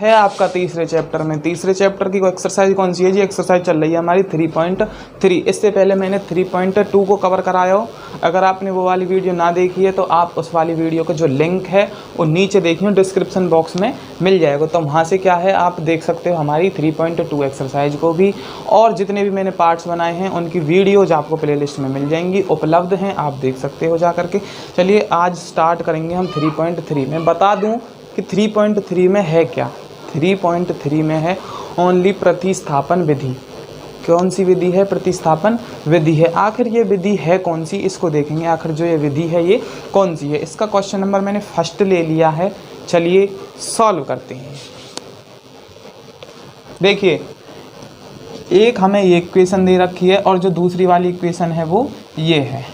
है आपका तीसरे चैप्टर में। तीसरे चैप्टर की एक्सरसाइज कौन सी है जी? एक्सरसाइज चल रही है हमारी 3.3। इससे पहले मैंने 3.2 को कवर कराया हो। अगर आपने वो वाली वीडियो ना देखी है तो आप उस वाली वीडियो का जो लिंक है वो नीचे देखिए, डिस्क्रिप्शन बॉक्स में मिल जाएगा। तो वहाँ से क्या है आप देख सकते हो हमारी 3.2 एक्सरसाइज को भी, और जितने भी मैंने पार्ट्स बनाए हैं उनकी वीडियोज आपको प्लेलिस्ट में मिल जाएंगी, उपलब्ध हैं, आप देख सकते हो जा करके। चलिए आज स्टार्ट करेंगे हम 3.3 में। बता दूँ कि 3.3 में है क्या। 3.3 में है ओनली प्रतिस्थापन विधि। कौन सी विधि है? प्रतिस्थापन विधि है। आखिर ये विधि है कौन सी, इसको देखेंगे। आखिर जो ये विधि है ये कौन सी है। इसका क्वेश्चन नंबर मैंने फर्स्ट ले लिया है। चलिए सॉल्व करते हैं। देखिए एक हमें ये इक्वेशन दे रखी है और जो दूसरी वाली इक्वेशन है वो ये है,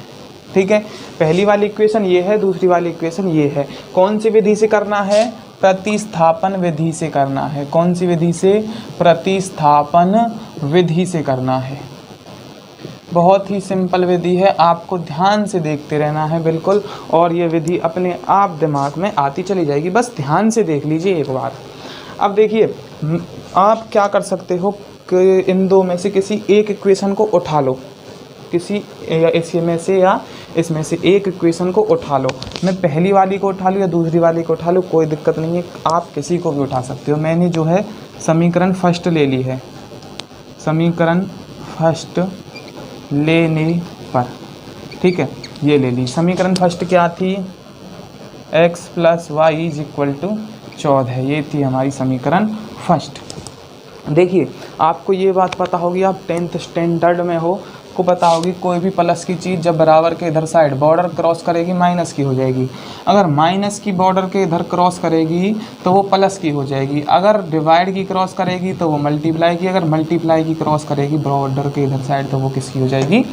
ठीक है। पहली वाली इक्वेशन ये है, दूसरी वाली इक्वेशन ये है। कौन सी विधि से करना है? प्रतिस्थापन विधि से करना है। कौन सी विधि से? प्रतिस्थापन विधि से करना है। बहुत ही सिंपल विधि है, आपको ध्यान से देखते रहना है बिल्कुल, और ये विधि अपने आप दिमाग में आती चली जाएगी। बस ध्यान से देख लीजिए एक बार। अब देखिए आप क्या कर सकते हो कि इन दो में से किसी एक इक्वेशन को उठा लो, किसी इसमें से या इसमें से एक इक्वेशन को उठा लो। मैं पहली वाली को उठा लूँ या दूसरी वाली को उठा लूँ, कोई दिक्कत नहीं है, आप किसी को भी उठा सकते हो। मैंने जो है समीकरण फर्स्ट ले ली है। समीकरण फर्स्ट लेने पर, ठीक है, ये ले ली। समीकरण फर्स्ट क्या थी? x + y = 14। ये थी हमारी समीकरण फर्स्ट। देखिए आपको ये बात पता होगी, आप 10th स्टैंडर्ड में हो, को पता होगी कोई भी प्लस की चीज़ जब बराबर के इधर साइड बॉर्डर क्रॉस करेगी माइनस की हो जाएगी। अगर माइनस की बॉर्डर के इधर क्रॉस करेगी तो वो प्लस की हो जाएगी। अगर डिवाइड की क्रॉस करेगी तो वो मल्टीप्लाई की। अगर मल्टीप्लाई की क्रॉस करेगी बॉर्डर के इधर साइड तो वो किसकी हो जाएगी?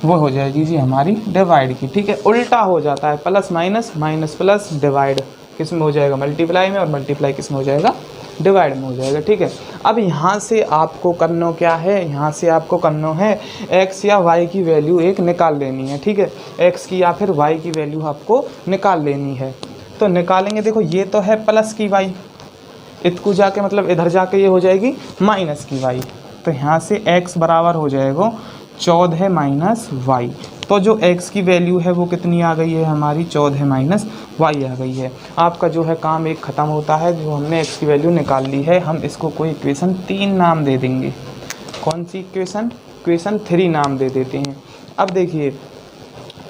वो हो जाएगी जी हमारी डिवाइड की, ठीक है। उल्टा हो जाता है, plus minus, minus plus, divide किस में हो जाएगा? मल्टीप्लाई में, और मल्टीप्लाई किस में हो जाएगा? डिवाइड में हो जाएगा, ठीक है। अब यहाँ से आपको करना क्या है? यहाँ से आपको करना है x या y की वैल्यू एक निकाल लेनी है, ठीक है। x की या फिर y की वैल्यू आपको निकाल लेनी है। तो निकालेंगे, देखो ये तो है प्लस की y, इतको जाके मतलब इधर जाके ये हो जाएगी माइनस की y। तो यहाँ से x बराबर हो जाएगा 14 - y। तो जो x की वैल्यू है वो कितनी आ गई है हमारी? 14 - y आ गई है। आपका जो है काम एक ख़त्म होता है, जो हमने x की वैल्यू निकाल ली है। हम इसको कोई इक्वेशन 3 नाम दे देंगे। कौन सी इक्वेशन? इक्वेशन 3 नाम दे देते हैं। अब देखिए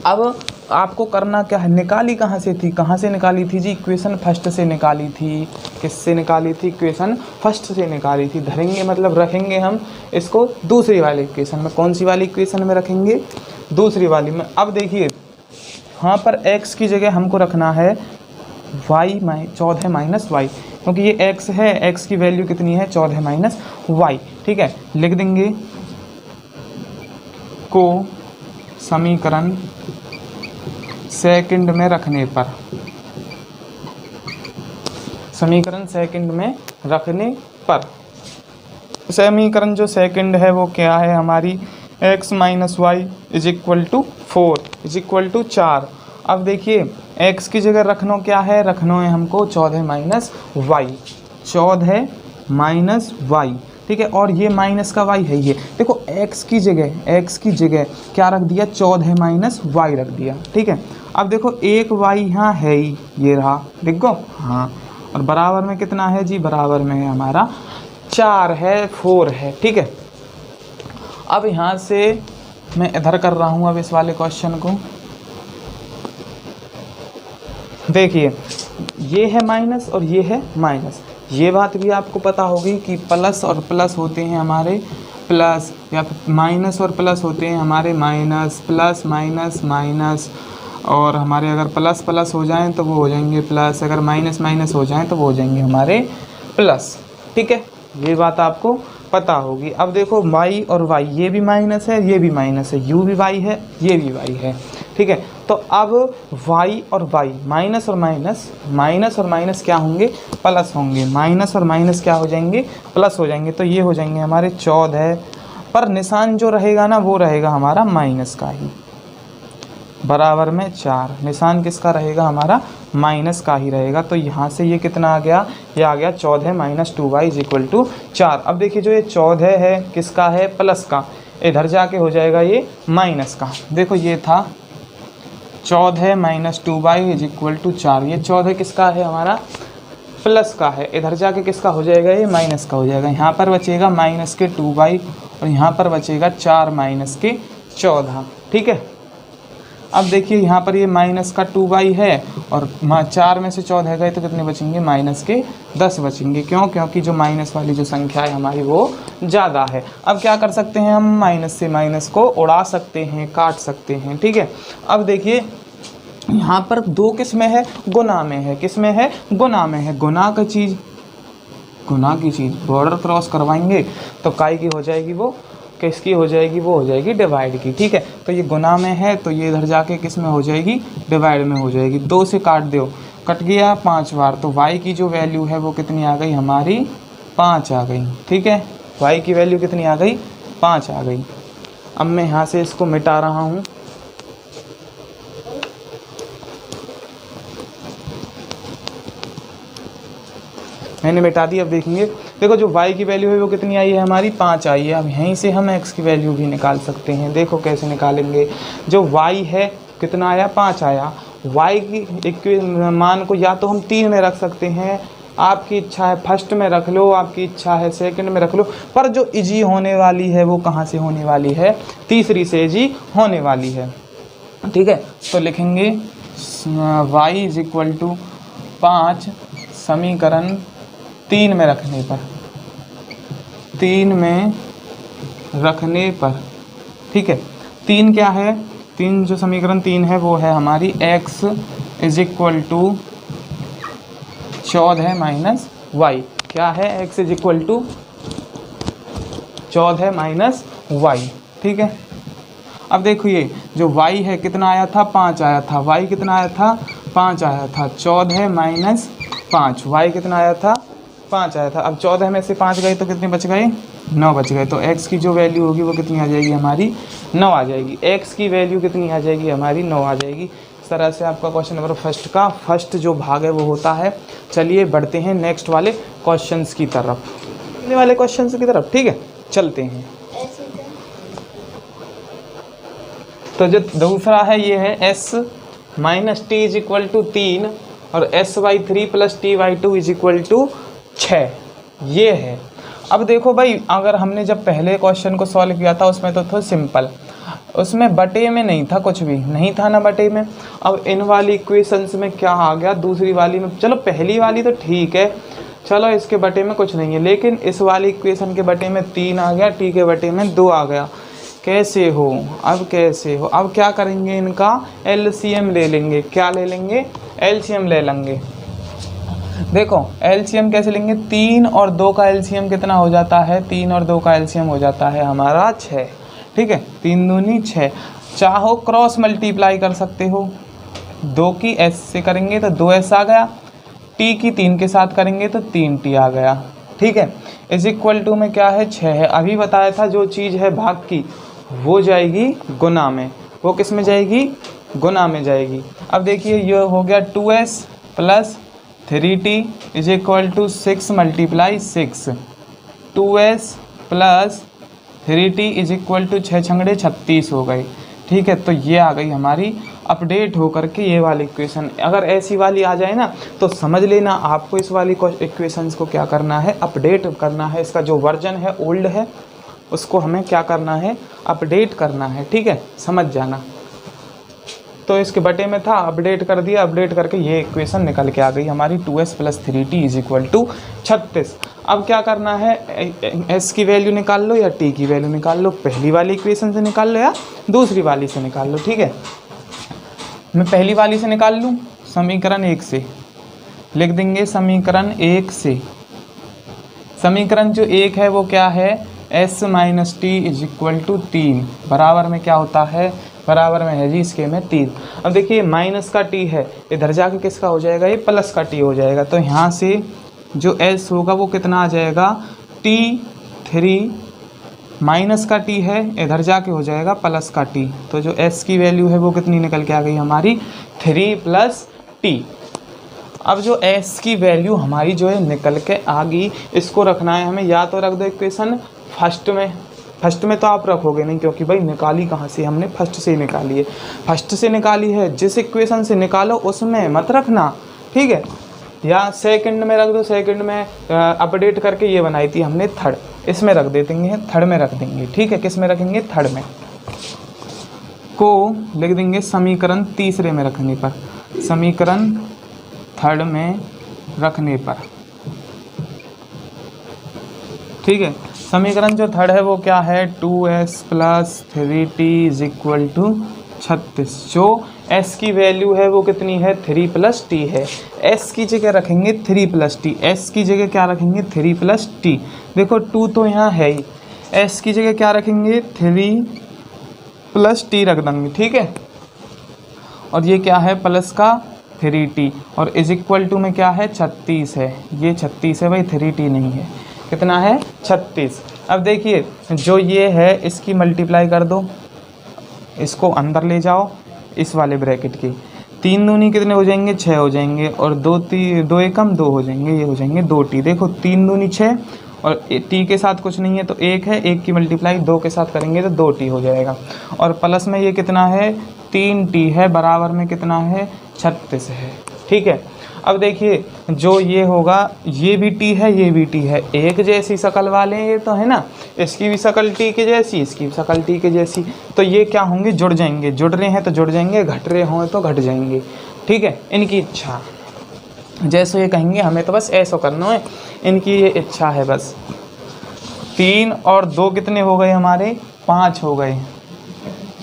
अब आपको करना क्या है? निकाली कहाँ से थी? कहाँ से निकाली थी जी? इक्वेशन फर्स्ट से निकाली थी। किससे निकाली थी? इक्वेशन फर्स्ट से निकाली थी। धरेंगे मतलब रखेंगे हम इसको दूसरी वाली इक्वेशन में। कौन सी वाली इक्वेशन में रखेंगे? दूसरी वाली में। अब देखिए यहाँ पर x की जगह हमको रखना है y 14 - y, क्योंकि ये x है, x की वैल्यू कितनी है? 14 - y, ठीक है। लिख देंगे को समीकरण सेकंड में रखने पर, समीकरण सेकंड में रखने पर, समीकरण जो सेकंड है वो क्या है हमारी? x - y = 4 = 4। अब देखिए x की जगह रखना क्या है? रखना है हमको 14 - y, 14 - y, ठीक है। और ये माइनस का y है ये। देखो x की जगह क्या रख दिया? 14 - y रख दिया, ठीक है। अब देखो एक y यहाँ है ही, ये रहा, देखो हाँ। और बराबर में कितना है जी? बराबर में है हमारा 4 है, 4 है, ठीक है। अब यहाँ से मैं इधर कर रहा हूँ अब इस वाले क्वेश्चन को। देखिए ये है माइनस और ये है माइनस। ये बात भी आपको पता होगी कि प्लस और प्लस होते हैं हमारे प्लस, या माइनस और प्लस होते हैं हमारे माइनस, प्लस माइनस माइनस। और हमारे अगर प्लस प्लस हो जाएं तो वो हो जाएंगे प्लस, अगर माइनस माइनस हो जाएं तो वो हो जाएंगे हमारे प्लस, ठीक है। ये बात आपको पता होगी। अब देखो y और y, ये भी माइनस है, ये भी माइनस है, u भी y है, ये भी y है, ठीक है। तो अब y और y, माइनस और माइनस क्या होंगे? प्लस होंगे। माइनस और माइनस क्या हो जाएंगे? प्लस हो जाएंगे। तो ये हो जाएंगे हमारे 14, पर निशान जो रहेगा ना वो रहेगा हमारा माइनस का ही। बराबर में 4, निशान किसका रहेगा हमारा, माइनस का ही रहेगा। तो यहाँ से ये कितना आ गया, ये आ गया 14 minus 2y is equal to 4। अब देखिए जो ये 14 है किसका है, प्लस का, इधर जाके हो जाएगा ये माइनस का। देखो ये था 14 minus 2y is equal to 4, ये 14 किसका है हमारा, प्लस का है, इधर जाके किसका हो जाएगा, ये माइनस का हो जाएगा। यहाँ पर बचेगा माइनस के 2y और यहाँ पर बचेगा 4 माइनस के 14, ठीक है। अब देखिए यहाँ पर ये माइनस का 2y है और 4 में से 14 गए तो कितने बचेंगे, माइनस के 10 बचेंगे। क्यों, क्योंकि जो माइनस वाली जो संख्या है हमारी वो ज़्यादा है। अब क्या कर सकते हैं हम, माइनस से माइनस को उड़ा सकते हैं, काट सकते हैं, ठीक है। अब देखिए यहाँ पर 2 किस में है, गुना में है, किस में है, गुना में है। गुना की चीज़ बॉर्डर क्रॉस करवाएंगे तो काय की हो जाएगी, वो किसकी हो जाएगी, वो हो जाएगी डिवाइड की, ठीक है। तो ये गुना में है तो ये इधर जाके किस में हो जाएगी, डिवाइड में हो जाएगी। 2 से काट दो, कट गया 5 बार, तो y की जो वैल्यू है वो कितनी आ गई हमारी, 5 आ गई, ठीक है। y की वैल्यू कितनी आ गई, 5 आ गई। अब मैं यहाँ से इसको मिटा रहा हूँ। मैंने मिटा दी। अब देखेंगे, देखो जो y की वैल्यू है वो कितनी आई है हमारी, 5 आई है। अब यहीं से हम x की वैल्यू भी निकाल सकते हैं। देखो कैसे निकालेंगे, जो y है कितना आया, 5 आया। y की मान को या तो हम 3 में रख सकते हैं, आपकी इच्छा है फर्स्ट में रख लो, आपकी इच्छा है सेकंड में रख लो, पर जो इजी होने वाली है वो कहाँ से होने वाली है, तीसरी से इजी होने वाली है, ठीक है। तो लिखेंगे y इज इक्वल टू 5 समीकरण 3 में रखने पर, 3 में रखने पर, ठीक है। 3 क्या है, 3 जो समीकरण 3 है वो है हमारी x is equal to 14 minus y. क्या है, x is equal to 14 minus y, ठीक है। अब देखो ये जो y है कितना आया था, 5 आया था। y कितना आया था, 5 आया था। 14 माइनस 5, y कितना आया था, 5 आया था। अब 14 में से 5 गए तो कितने बच गए, 9 बच गए। तो x की जो वैल्यू होगी वो कितनी आ जाएगी हमारी, 9 आ जाएगी। x की वैल्यू कितनी आ जाएगी हमारी, 9 आ जाएगी। इस तरह से आपका क्वेश्चन नंबर फर्स्ट जो भाग है वो होता है। चलिए बढ़ते हैं नेक्स्ट वाले क्वेश्चंस की तरफ, अगले वाले क्वेश्चंस की तरफ, ठीक है, चलते हैं। तो जो दूसरा है ये है s minus t is equal to 3 और s/3 plus t/2 is equal to 6, ये है। अब देखो भाई, अगर हमने जब पहले क्वेश्चन को सॉल्व किया था उसमें तो था सिंपल, उसमें बटे में नहीं था, कुछ भी नहीं था ना बटे में। अब इन वाली इक्वेशंस में क्या आ गया, दूसरी वाली में, चलो पहली वाली तो ठीक है, चलो इसके बटे में कुछ नहीं है, लेकिन इस वाली इक्वेशन के बटे में 3 आ गया, टी के बटे में 2 आ गया। कैसे हो, अब कैसे हो, अब क्या करेंगे, इनका एलसीएम ले लेंगे। क्या ले लेंगे, एलसीएम ले लेंगे। देखो एलसीएम कैसे लेंगे, 3 और 2 का एलसीएम कितना हो जाता है, 3 और 2 का एलसीएम हो जाता है हमारा 6, ठीक है। 3 दूनी 6, चाहो क्रॉस मल्टीप्लाई कर सकते हो, 2 की s से करेंगे तो 2s आ गया, t की 3 के साथ करेंगे तो 3t आ गया, ठीक है। इज इक्वल टू में क्या है, 6 है। अभी बताया था जो चीज़ है भाग की वो जाएगी गुना में, वो किस में जाएगी, गुना में जाएगी। अब देखिए ये हो गया 2s plus 3t is equal to 6 multiply 6, 2s plus 3t is equal to 6 छंगड़े 36 हो गई, ठीक है। तो ये आ गई हमारी अपडेट होकर के ये वाली इक्वेशन। अगर ऐसी वाली आ जाए ना तो समझ लेना आपको इस वाली इक्वेशंस को क्या करना है, अपडेट करना है। इसका जो वर्जन है ओल्ड है उसको हमें क्या करना है, अपडेट करना है, ठीक है, समझ जाना। तो इसके बटे में था, अपडेट कर दिया, अपडेट करके ये इक्वेशन निकल के आ गई हमारी 2s plus 3t is equal to 36। अब क्या करना है, s की वैल्यू निकाल लो या t की वैल्यू निकाल लो, पहली वाली इक्वेशन से निकाल लो या दूसरी वाली से निकाल लो, ठीक है। मैं पहली वाली से निकाल लूँ, समीकरण 1 से लिख देंगे, समीकरण 1 से। समीकरण जो 1 है वो क्या है, s minus t is equal to 3 बराबर में क्या होता है, बराबर में है जी इसके में 3। अब देखिए माइनस का t है, इधर जाके किसका हो जाएगा, ये प्लस का t हो जाएगा। तो यहाँ से जो s होगा वो कितना आ जाएगा, t3 माइनस का टी है, इधर जाके हो जाएगा प्लस का टी। तो जो s की वैल्यू है वो कितनी निकल के आ गई हमारी 3 + t। अब जो s की वैल्यू हमारी जो है निकल के आ गई, इसको रखना है हमें, या तो रख दो इक्वेशन फर्स्ट में तो आप रखोगे नहीं, क्योंकि भाई निकाली कहाँ से, हमने फर्स्ट से ही निकाली है। फर्स्ट से निकाली है, जिस इक्वेशन से निकालो उसमें मत रखना, ठीक है। या सेकंड में रख दो, सेकंड में अपडेट करके ये बनाई थी हमने थर्ड, इसमें रख देंगे, थर्ड में रख देंगे, ठीक है। किस में रखेंगे, थर्ड में, को लिख देंगे समीकरण तीसरे में रखने पर, समीकरण थर्ड में रखने पर, ठीक है। समीकरण जो थर्ड है वो क्या है, 2s + 3t = 36। जो s की वैल्यू है वो कितनी है, 3 + t है। s की जगह रखेंगे 3 + t, s की जगह क्या रखेंगे, 3 + t। देखो 2 तो यहाँ है ही, s की जगह क्या रखेंगे, 3 + t रख देंगे, ठीक है। और ये क्या है, प्लस का 3t, और = में क्या है, 36 है। ये 36 है भाई, 3t नहीं है। कितना है, 36। अब देखिए जो ये है इसकी मल्टीप्लाई कर दो, इसको अंदर ले जाओ इस वाले ब्रैकेट की, 3 दूनी कितने हो जाएंगे, 6 हो जाएंगे, और 2 एकम 2 हो जाएंगे, ये हो जाएंगे 2t। देखो 3 दूनी 6, और t के साथ कुछ नहीं है तो 1 है, 1 की मल्टीप्लाई 2 के साथ करेंगे तो 2t हो जाएगा। और प्लस में ये कितना है, 3t है, बराबर में कितना है, 36 है, ठीक है। अब देखिए जो ये होगा, ये भी t है, ये भी t है, एक जैसी शक्ल वाले ये तो है ना, इसकी भी शक्ल t के जैसी, इसकी भी शक्ल t के जैसी, तो ये क्या होंगे, जुड़ जाएंगे, जुड़ रहे हैं तो जुड़ जाएंगे, घट रहे हों तो घट जाएंगे, ठीक है। इनकी इच्छा, जैसे ये कहेंगे हमें तो बस ऐसा करना है, इनकी ये इच्छा है बस। 3 और 2 कितने हो गए हमारे, 5 हो गए।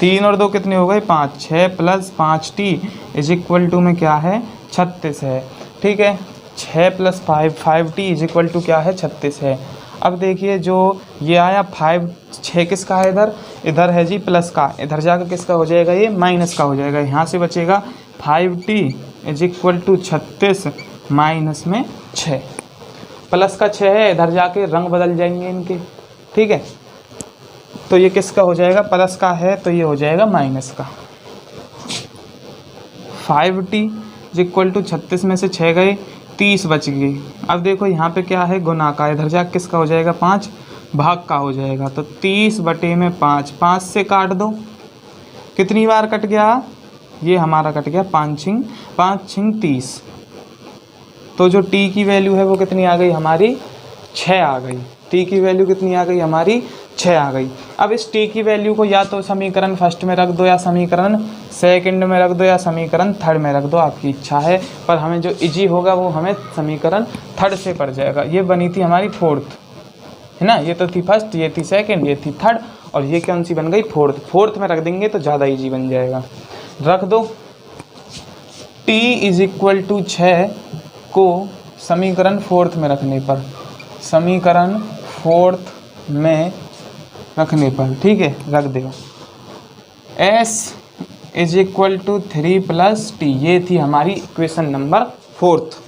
3 और 2 कितने हो गए, 5। 6 + 5t = में क्या है, 36 है, ठीक है। 6 + 5t = क्या है, 36 है। अब देखिए जो ये आया 5, 6 किसका है, इधर है जी प्लस का, इधर जाकर किसका हो जाएगा, ये माइनस का हो जाएगा। यहाँ से बचेगा 5t = 36 माइनस में 6, प्लस का 6 है, इधर जाके रंग बदल जाएंगे इनके, ठीक है। तो ये किसका हो जाएगा, प्लस का है तो ये हो जाएगा माइनस का। 5t = 36 में से 6 गए, 30 बच गए। अब देखो यहाँ पे क्या है, गुना का, इधर जाके किसका हो जाएगा, 5 भाग का हो जाएगा। तो 30/5, 5 से काट दो, कितनी बार कट गया, ये हमारा कट गया 5 × 30। तो जो t की वैल्यू है वो कितनी आ गई हमारी, 6 आ गई। t की वैल्यू कितनी आ गई हमारी, 6 आ गई। अब इस t की वैल्यू को या तो समीकरण फर्स्ट में रख दो, या समीकरण सेकंड में रख दो, या समीकरण थर्ड में रख दो, आपकी इच्छा है। पर हमें जो इजी होगा वो हमें समीकरण थर्ड से पड़ जाएगा। ये बनी थी हमारी फोर्थ, है ना, ये तो थी फर्स्ट, ये थी सेकंड, ये थी थर्ड, और ये कौन सी बन गई, फोर्थ। फोर्थ में रख देंगे तो ज़्यादा इजी बन जाएगा। रख दो t = 6 को समीकरण फोर्थ में रखने पर, समीकरण फोर्थ में रखने पर, ठीक है, रख दो। s = 3 + t, ये थी हमारी इक्वेशन नंबर फोर्थ।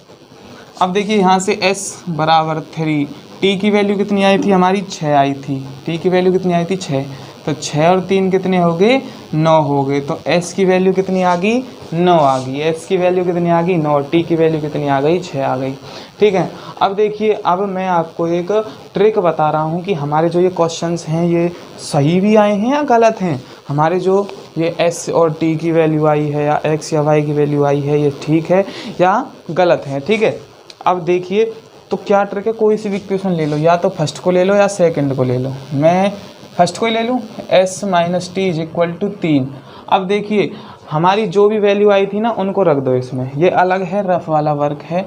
अब देखिए यहाँ से s = 3, t की वैल्यू कितनी आई थी हमारी, 6 आई थी, t की वैल्यू कितनी आई थी, 6। तो 6 और 3 कितने हो गए, 9 हो गए। तो s की वैल्यू कितनी आ गई, 9 आ गई। s की वैल्यू कितनी आ गई, 9। t की वैल्यू कितनी आ गई, 6 आ गई, ठीक है। अब देखिए, अब मैं आपको एक ट्रिक बता रहा हूँ कि हमारे जो ये क्वेश्चंस हैं ये सही भी आए हैं या गलत हैं। हमारे जो ये s और t की वैल्यू आई है, या x या y की वैल्यू आई है, ये ठीक है या गलत है, ठीक है। अब देखिए तो क्या ट्रिक है, कोई सी भी इक्वेशन ले लो, या तो फर्स्ट को ले लो या सेकंड को ले लो। मैं फर्स्ट को ही ले लूँ, s - t = 3। अब देखिए हमारी जो भी वैल्यू आई थी ना उनको रख दो इसमें, ये अलग है, रफ वाला वर्क है।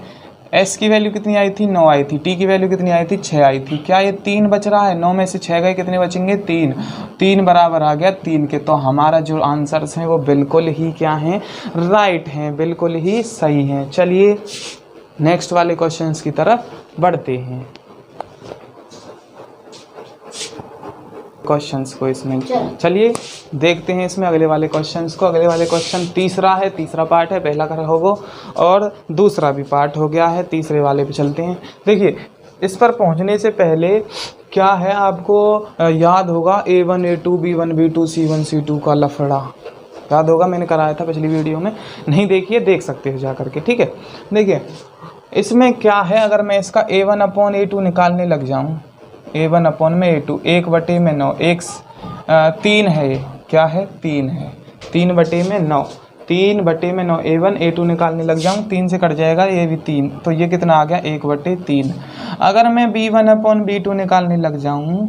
s की वैल्यू कितनी आई थी, 9 आई थी। t की वैल्यू कितनी आई थी, 6 आई थी। क्या ये 3 बच रहा है, 9 में से 6 गए, कितने बचेंगे, 3। 3 बराबर आ गया 3 के। तो हमारा जो आंसर्स हैं वो बिल्कुल ही क्या हैं, राइट हैं, बिल्कुल ही सही हैं। चलिए नेक्स्ट वाले क्वेश्चंस की तरफ बढ़ते हैं। क्वेश्चंस को इसमें चलिए देखते हैं, इसमें अगले वाले क्वेश्चंस को। अगले वाले क्वेश्चन तीसरा है, तीसरा पार्ट है, पहला कर होगा और दूसरा भी पार्ट हो गया है, तीसरे वाले पे चलते हैं। देखिए इस पर पहुंचने से पहले क्या है आपको याद होगा A1 A2 B1 B2 C1 C2 का लफड़ा याद होगा, मैंने कराया था पिछली वीडियो में, नहीं देखिए देख सकते हो जा करके। ठीक है, देखिए इसमें क्या है, अगर मैं इसका A1 अपॉन A2 निकालने लग जाऊं, A1 अपॉन में A2 1/9 3 है, ये क्या है 3 है, 3/9 3/9 A1 A2 निकालने लग जाऊं, 3 से कट जाएगा ये भी 3, तो ये कितना आ गया 1/3। अगर मैं B1 अपॉन B2 निकालने लग जाऊं,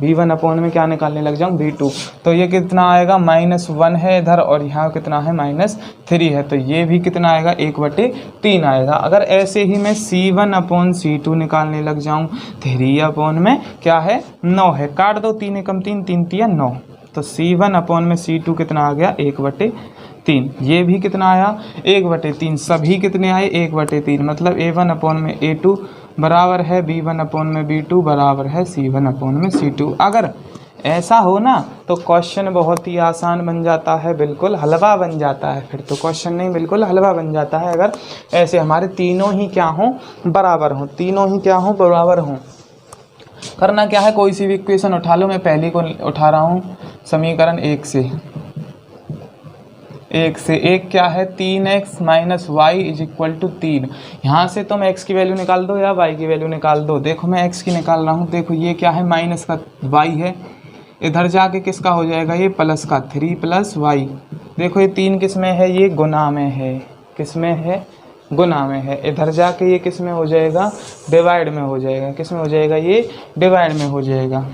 B1 अपॉन में क्या निकालने लग जाऊं B2, तो ये कितना आएगा -1 है इधर, और यहाँ कितना है -3 है, तो ये भी कितना आएगा 1/3 आएगा। अगर ऐसे ही मैं C1 अपॉन C2 निकालने लग जाऊं, 3 अपॉन में क्या है 9 है, काट दो 3 एकम 3 3 3 9, तो C1 अपॉन में C2 कितना आ गया 1/3, ये भी कितना आया 1/3, सभी कितने आए 1/3, मतलब A1 अपॉन में A2 बराबर है B1 अपॉन में B2 बराबर है C1 अपॉन में C2। अगर ऐसा हो ना तो क्वेश्चन बहुत ही आसान बन जाता है, बिल्कुल हलवा बन जाता है, फिर तो क्वेश्चन नहीं बिल्कुल हलवा बन जाता है। अगर ऐसे हमारे तीनों ही क्या हों बराबर हों, तीनों ही क्या हों बराबर हों। करना क्या है, कोई सी भी इक्वेशन उठा लो, मैं पहली को उठा रहा हूँ समीकरण 1 से 1 क्या है 3x - y = 3। यहाँ से तुम x की वैल्यू निकाल दो या y की वैल्यू निकाल दो। देखो मैं x की निकाल रहा हूँ, देखो ये क्या है माइनस का y है, इधर जाके किसका हो जाएगा ये प्लस का 3 + y। देखो ये 3 किस में है, ये गुना में है, किस में है गुना में है, इधर जाके ये किस में हो जाएगा डिवाइड में हो जाएगा, किस में हो जाएगा ये डिवाइड में हो जाएगा।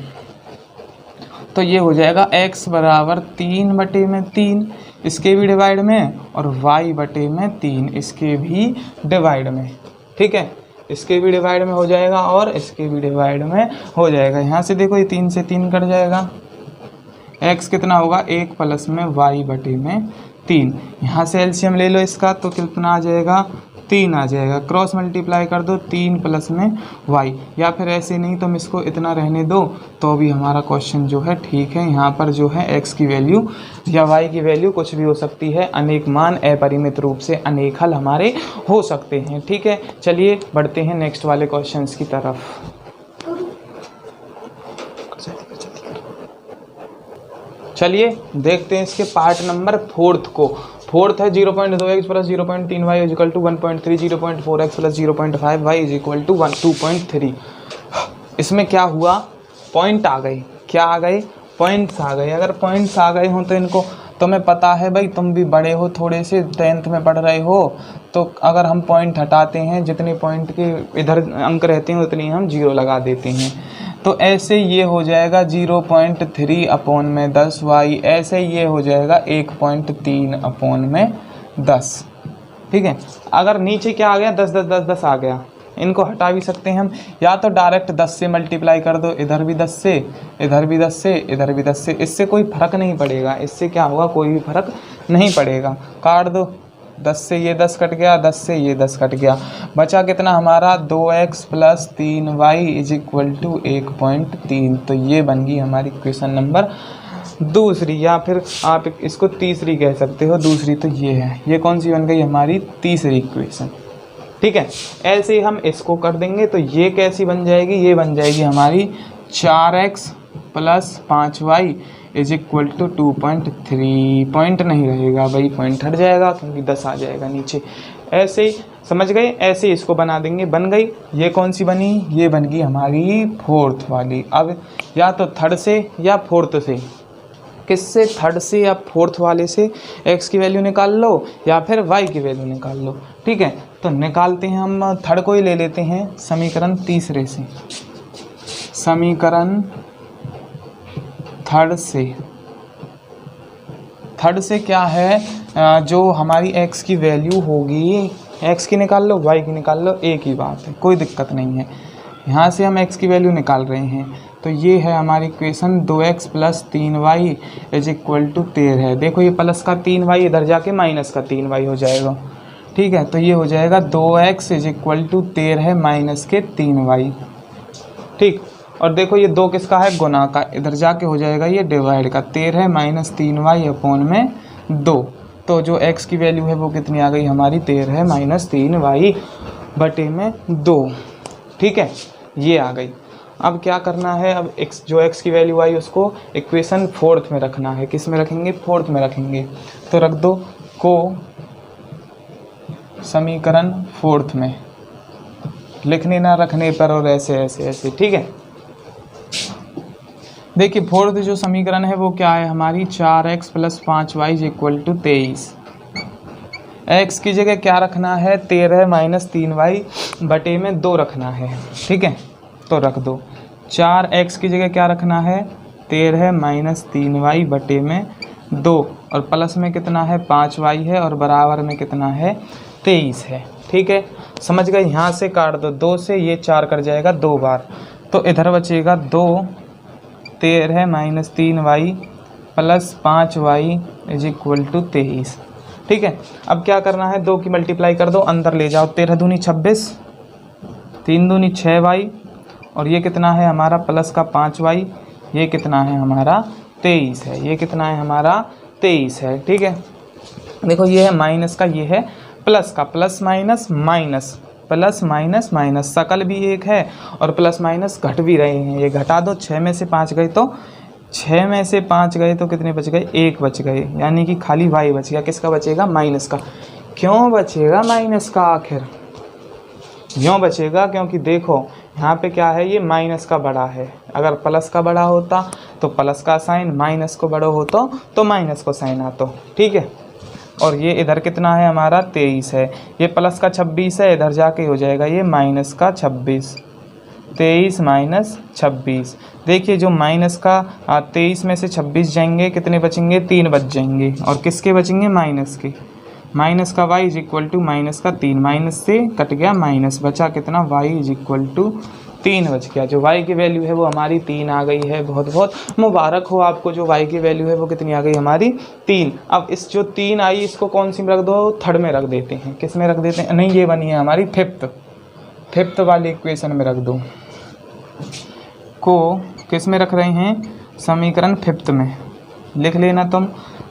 तो ये हो जाएगा x बराबर 3/3 इसके भी डिवाइड में, और y/3 इसके भी डिवाइड में। ठीक है, इसके भी डिवाइड में हो जाएगा और इसके भी डिवाइड में हो जाएगा। यहाँ से देखो ये 3 से 3 कट जाएगा, x कितना होगा 1 प्लस में y/3। यहाँ से एलसीएम ले लो इसका, तो कितना आ जाएगा 3 आ जाएगा, क्रॉस मल्टीप्लाई कर दो 3 प्लस में y, या फिर ऐसे नहीं तुम इसको इतना रहने दो तो भी हमारा क्वेश्चन जो है ठीक है। यहाँ पर जो है x की वैल्यू या y की वैल्यू कुछ भी हो सकती है, अनेक मान अपरिमित रूप से अनेक हल हमारे हो सकते हैं। ठीक है, चलिए बढ़ते हैं नेक्स्ट वाले क्वेश्चन की तरफ। चलिए देखते हैं इसके पार्ट नंबर 4 को। फोर्थ है 0.2x + 0.3y = 1.3, 0.4x + 0.5y = 2.3। इसमें क्या हुआ, पॉइंट आ गए, क्या आ गए पॉइंट्स आ गए। अगर पॉइंट्स आ गए हों तो इनको तुम्हें पता है भाई, तुम भी बड़े हो थोड़े से, 10th में पढ़ रहे हो, तो अगर हम पॉइंट हटाते हैं जितने पॉइंट के इधर अंक रहते हैं उतनी हम 0 लगा देते हैं। तो ऐसे ये हो जाएगा 0.3 अपॉन में 10y, ऐसे ये हो जाएगा 1.3 अपॉन में 10। ठीक है, अगर नीचे क्या आ गया 10 10 10 10 आ गया, इनको हटा भी सकते हैं हम, या तो डायरेक्ट 10 से मल्टीप्लाई कर दो, इधर भी 10 से, इधर भी 10 से, इधर भी 10 से, इससे कोई फ़र्क नहीं पड़ेगा, इससे क्या होगा कोई भी फ़र्क नहीं पड़ेगा। काट दो, 10 से ये 10 कट गया, 10 से ये 10 कट गया, बचा कितना हमारा 2x + 3y = 1.3। तो ये बन गई हमारी इक्वेशन नंबर दूसरी, या फिर आप इसको तीसरी कह सकते हो। दूसरी तो ये है, ये कौन सी बन गई हमारी तीसरी इक्वेशन। ठीक है, ऐसे ही हम इसको कर देंगे तो ये कैसी बन जाएगी, ये बन जाएगी हमारी 4x + 5y = 2.3। पॉइंट नहीं रहेगा भाई, पॉइंट हट जाएगा क्योंकि 10 आ जाएगा नीचे। ऐसे ही समझ गए, ऐसे इसको बना देंगे, बन गई। ये कौन सी बनी, ये बन गई हमारी 4th वाली। अब या तो 3rd से या 4th से, किससे 3rd से या 4th वाले से x की वैल्यू निकाल लो या फिर y की वैल्यू निकाल लो। ठीक है, तो निकालते हैं हम 3rd को ही ले लेते हैं समीकरण तीसरे से। समीकरण 3rd से क्या है, जो हमारी x की वैल्यू होगी, x की निकाल लो y की निकाल लो, एक ही बात है, कोई दिक्कत नहीं है। यहाँ से हम x की वैल्यू निकाल रहे हैं, तो ये है हमारी इक्वेशन 2x + 3y = 13। देखो ये प्लस का 3y इधर जाके माइनस का 3y हो जाएगा। ठीक है, तो ये हो जाएगा 2x = 13 माइनस के 3y। ठीक, और देखो ये 2 किसका है गुना का, इधर जाके हो जाएगा ये डिवाइड का, 13 माइनस 3y अपॉन में 2। तो जो x की वैल्यू है वो कितनी आ गई हमारी 13 माइनस 3y बटे में 2। ठीक है, ये आ गई। अब क्या करना है, अब x जो x की वैल्यू आई उसको इक्वेशन फोर्थ में रखना है। किस में रखेंगे? फोर्थ में रखेंगे। तो रख दो को समीकरण फोर्थ में, लिखने ना रखने पर और ऐसे ऐसे ऐसे, ठीक है। देखिए फोर्थ जो समीकरण है वो क्या है हमारी, 4x + 5y = 23। x की जगह क्या रखना है, 13 - 3y बटे में 2 रखना है, ठीक है। तो रख दो 4x की जगह क्या रखना है, 13 - 3y बटे में 2, और प्लस में कितना है 5y है, और बराबर में कितना है 23 है, ठीक है। समझ गए? यहाँ से काट दो, 2 से ये 4 कट जाएगा 2 बार, तो इधर बचेगा 2, 13 - 3y + 5y = 23, ठीक है। अब क्या करना है, 2 की मल्टीप्लाई कर दो, अंदर ले जाओ, 13 दूनी 26, 3 दूनी 6y, और ये कितना है हमारा प्लस का 5y, ये कितना है हमारा 23 है, ये कितना है हमारा 23 है, ठीक है। देखो ये है माइनस का, ये है प्लस का, plus minus minus, plus minus minus, सकल भी एक है और प्लस माइनस घट भी रहे हैं, ये घटा दो, 6 में से 5 गए तो 6 में से 5 गए तो कितने बच गए, 1 बच गए, यानी कि खाली y बच गया। किसका बचेगा? माइनस का। क्यों बचेगा माइनस का? आखिर क्यों बचेगा? क्योंकि देखो यहाँ पे क्या है, ये माइनस का बड़ा है, अगर प्लस का बड़ा होता तो प्लस का साइन, माइनस को बड़ा होता तो माइनस को साइन आता, ठीक है। और ये इधर कितना है हमारा 23 है, ये प्लस का 26 है, इधर जाके हो जाएगा ये माइनस का 26, 23 - 26। देखिए जो माइनस का 23 में से 26 जाएंगे, कितने बचेंगे, 3 बच जाएंगे, और किसके बचेंगे, माइनस के। माइनस का y = माइनस का 3, माइनस से कट गया माइनस, बचा कितना, y = 3 बच गया। जो y की वैल्यू है वो हमारी 3 आ गई है। बहुत बहुत मुबारक हो आपको, जो y की वैल्यू है वो कितनी आ गई हमारी 3। अब इस जो 3 आई इसको कौन सी में रख दो, थर्ड में रख देते हैं। किस में रख देते हैं, नहीं ये बनी है हमारी फिफ्थ वाली इक्वेशन में रख दो, को किस में रख रहे हैं, समीकरण फिफ्थ में, लिख लेना तुम।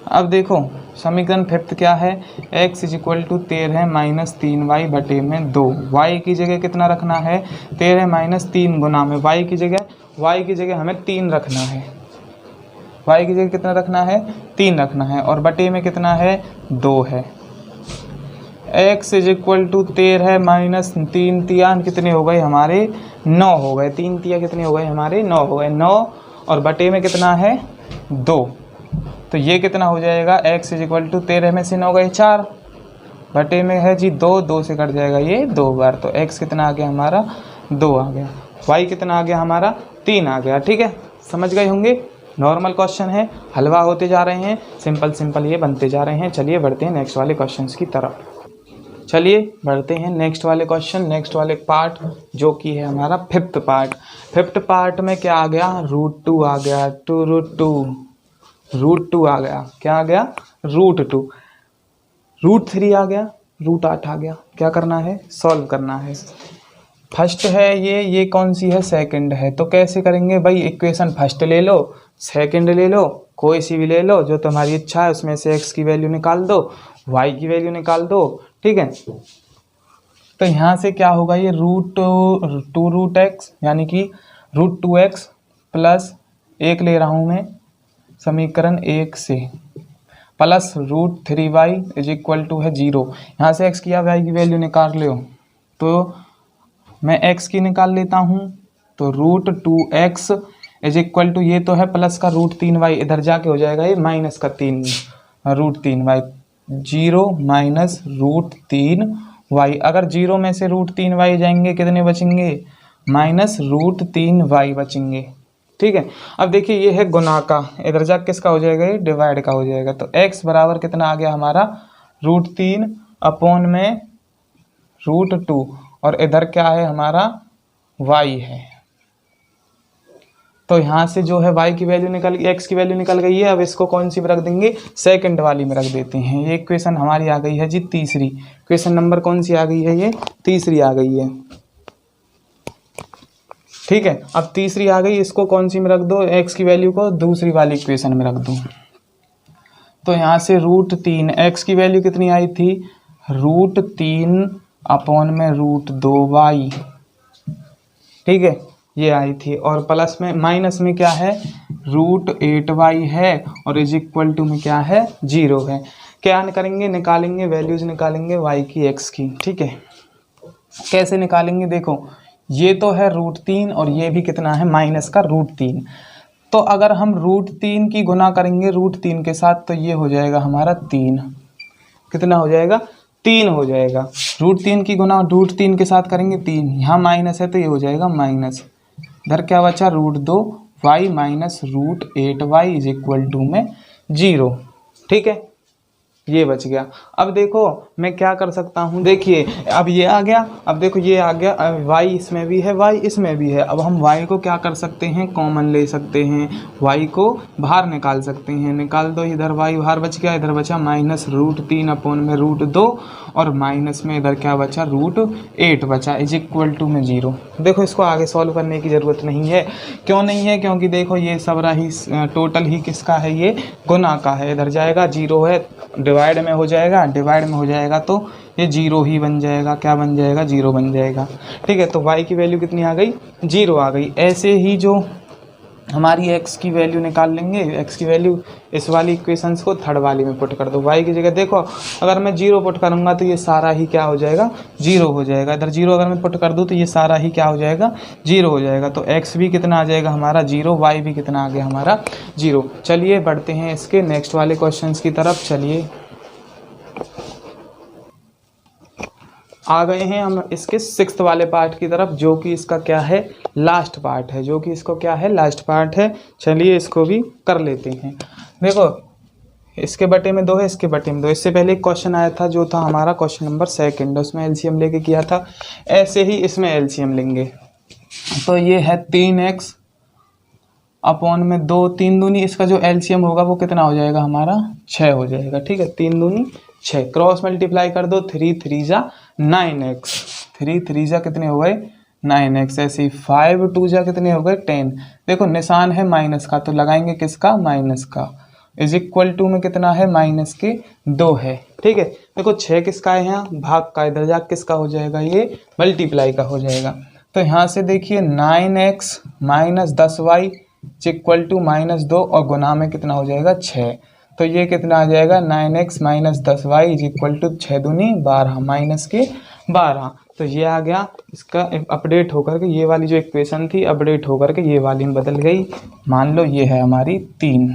अब देखो समीकरण फिफ्थ क्या है, x = 13 - 3y बटे में 2, y की जगह कितना रखना है, 13 - 3 गुना में y की जगह हमें 3 रखना है, y की जगह कितना रखना है, 3 रखना है, और बटे में कितना है 2 है। x = 13 - 3 तिया कितने हो गए हमारे, 9 हो गए, 3 तिया कितने हो गए हमारे, 9 हो गए, 9, और बटे में कितना है 2, तो ये कितना हो जाएगा, x = 13 में से 9 गए 4, बटे में है जी 2, 2 से कट जाएगा ये 2 बार, तो x कितना आ गया हमारा 2 आ गया, y कितना आ गया हमारा 3 आ गया, ठीक है। समझ गए होंगे, नॉर्मल क्वेश्चन है, हलवा होते जा रहे हैं, सिंपल ये बनते जा रहे हैं। चलिए बढ़ते हैं नेक्स्ट वाले क्वेश्चन की तरफ, चलिए बढ़ते हैं नेक्स्ट वाले क्वेश्चन, नेक्स्ट वाले पार्ट जो कि है हमारा फिफ्थ पार्ट में क्या आ गया, √2 आ गया, √2 आ गया, क्या आ गया, √2, √3 आ गया, √8 आ गया। क्या करना है, सॉल्व करना है। फर्स्ट है ये कौन सी है, सेकंड है, तो कैसे करेंगे भाई, इक्वेशन फर्स्ट ले लो, सेकंड ले लो, कोई सी भी ले लो जो तुम्हारी इच्छा है, उसमें से x की वैल्यू निकाल दो, y की वैल्यू निकाल दो, ठीक है। तो यहाँ से क्या होगा, ये √2x यानी कि √2x प्लस 1 ले रहा हूँ मैं समीकरण 1 से, प्लस √3y = है 0। यहाँ से x की या y की वैल्यू निकाल लो, तो मैं x की निकाल लेता हूँ, तो √2x = ये तो है प्लस का √3y, इधर जाके हो जाएगा ये माइनस का 3 √3y, 0 माइनस √3y, अगर 0 में से √3y जाएंगे कितने बचेंगे, माइनस √3y बचेंगे, ठीक है। अब देखिए ये है गुना का, इधर जाके किसका हो जाएगा, ये डिवाइड का हो जाएगा, तो x बराबर कितना आ गया हमारा √3 अपॉन में √2, और इधर क्या है हमारा y है, तो यहाँ से जो है y की वैल्यू निकल गई, x की वैल्यू निकल गई है। अब इसको कौन सी में रख देंगे, सेकंड वाली में रख देते हैं। ये इक्वेशन हमारी आ गई है जी तीसरी, इक्वेशन नंबर कौन सी आ गई है, ये तीसरी आ गई है, ठीक है। अब तीसरी आ गई, इसको कौन सी में रख दो, x की वैल्यू को दूसरी वाली इक्वेशन में रख दो, तो यहाँ से √3, x की वैल्यू कितनी आई थी, √3 अपॉन में √2y, ठीक है। ये आई थी, और प्लस में माइनस में क्या है √8y है, और इज इक्वल टू में क्या है 0 है। क्या करेंगे, निकालेंगे वैल्यूज, निकालेंगे y की x की। ठीक है, कैसे निकालेंगे, देखो ये तो है √3 और ये भी कितना है माइनस का √3। तो अगर हम √3 की गुना करेंगे √3 के साथ तो ये हो जाएगा हमारा 3। कितना हो जाएगा 3 हो जाएगा। √3 की गुना √3 के साथ करेंगे 3, यहाँ माइनस है तो ये हो जाएगा माइनस। इधर क्या बचा √2y minus √8y is equal to में 0। ठीक है, ये बच गया। अब देखो मैं क्या कर सकता हूँ, देखिए अब ये आ गया, अब देखो ये आ गया, अब y इसमें भी है y इसमें भी है। अब हम y को क्या कर सकते हैं, कॉमन ले सकते हैं, y को बाहर निकाल सकते हैं। निकाल दो, इधर y बाहर बच गया, इधर बचा माइनस √3 अपॉन में √2, और माइनस में इधर क्या बचा √8 बचा इज इक्वल टू में 0। देखो इसको आगे सॉल्व करने की ज़रूरत नहीं है। क्यों नहीं है, क्योंकि देखो ये सब रही टोटल ही किसका है, ये गुना का है। इधर जाएगा 0 है, डिवाइड में हो जाएगा, डिवाइड में हो जाएगा तो ये 0 ही बन जाएगा। क्या बन जाएगा 0 बन जाएगा। ठीक है, तो y की वैल्यू कितनी आ गई 0 आ गई। ऐसे ही जो हमारी x की वैल्यू निकाल लेंगे, x की वैल्यू इस वाली इक्वेशंस को थर्ड वाली में पुट कर दो। y की जगह देखो अगर मैं 0 पुट करूँगा तो ये सारा ही क्या हो जाएगा 0 हो जाएगा। इधर 0 अगर मैं पुट कर दूँ तो ये सारा ही क्या हो जाएगा 0 हो जाएगा। तो x भी कितना आ जाएगा हमारा 0, y भी कितना आ गया हमारा 0। चलिए बढ़ते हैं इसके नेक्स्ट वाले क्वेश्चन की तरफ। चलिए आ गए हैं हम इसके 6th वाले पार्ट की तरफ, जो कि इसका क्या है लास्ट पार्ट है, जो कि इसको क्या है लास्ट पार्ट है। चलिए इसको भी कर लेते हैं। देखो इसके बटे में 2 है, इसके बटे में 2। इससे पहले एक क्वेश्चन आया था जो था हमारा क्वेश्चन नंबर 2, उसमें एलसीएम लेके किया था। ऐसे ही इसमें एलसीएम लेंगे तो ये है 3x अपॉन में 2, 3 दूनी, इसका जो एलसीएम होगा वो कितना हो जाएगा हमारा 6 हो जाएगा। ठीक है, 3 दूनी 6, क्रॉस मल्टीप्लाई कर दो, 3 3 जा 9x, 3 3 जा कितने हो गए 9x। ऐसे ही 5 2 जा कितने हो गए 10। देखो निशान है माइनस का तो लगाएंगे किसका माइनस का, इज इक्वल टू में कितना है माइनस के 2 है। ठीक है, देखो 6 किसका है यहाँ भाग का, इधर जा किसका हो जाएगा ये मल्टीप्लाई का हो जाएगा। तो यहाँ से देखिए 9x minus 10y equal to -2 और गुना में कितना हो जाएगा 6। तो ये कितना आ जाएगा 9x minus 10y is equal to 6 दूनी 12 माइनस के 12। तो ये आ गया, इसका अपडेट होकर के ये वाली जो इक्वेशन थी अपडेट होकर के ये वाली में बदल गई। मान लो ये है हमारी 3।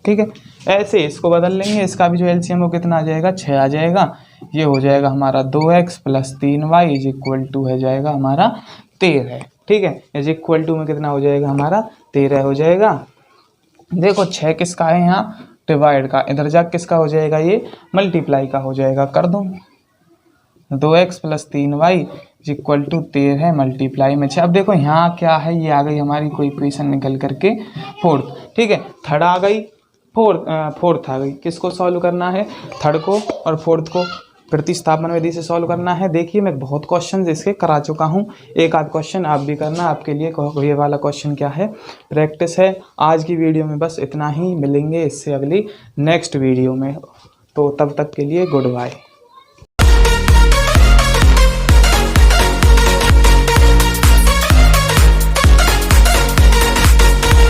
ठीक है, ऐसे इसको बदल लेंगे, इसका भी जो एलसीएम वो कितना आ जाएगा 6 आ जाएगा। ये हो जाएगा हमारा 2x plus 3y is equal to है जाएगा हमारा 13। ठीक है, इज इक्वल टू में कितना हो जाएगा हमारा 13 हो जाएगा। देखो 6 किसका है यहाँ डिवाइड का, इधर जा किसका हो जाएगा ये मल्टीप्लाई का हो जाएगा। कर दो 2x plus 3y equal to 13 multiply में 6। अब देखो यहाँ क्या है, ये आ गई हमारी कोई इक्वेशन निकल करके 4th। ठीक है, थर्ड आ गई, फोर्थ आ गई। किसको सॉल्व करना है थर्ड को और फोर्थ को प्रतिस्थापन विधि से सॉल्व करना है। देखिए मैं बहुत क्वेश्चन इसके करा चुका हूँ, एक आध क्वेश्चन आप भी करना, आपके लिए ये वाला क्वेश्चन क्या है प्रैक्टिस है। आज की वीडियो में बस इतना ही, मिलेंगे इससे अगली नेक्स्ट वीडियो में। तो तब तक के लिए गुड बाय।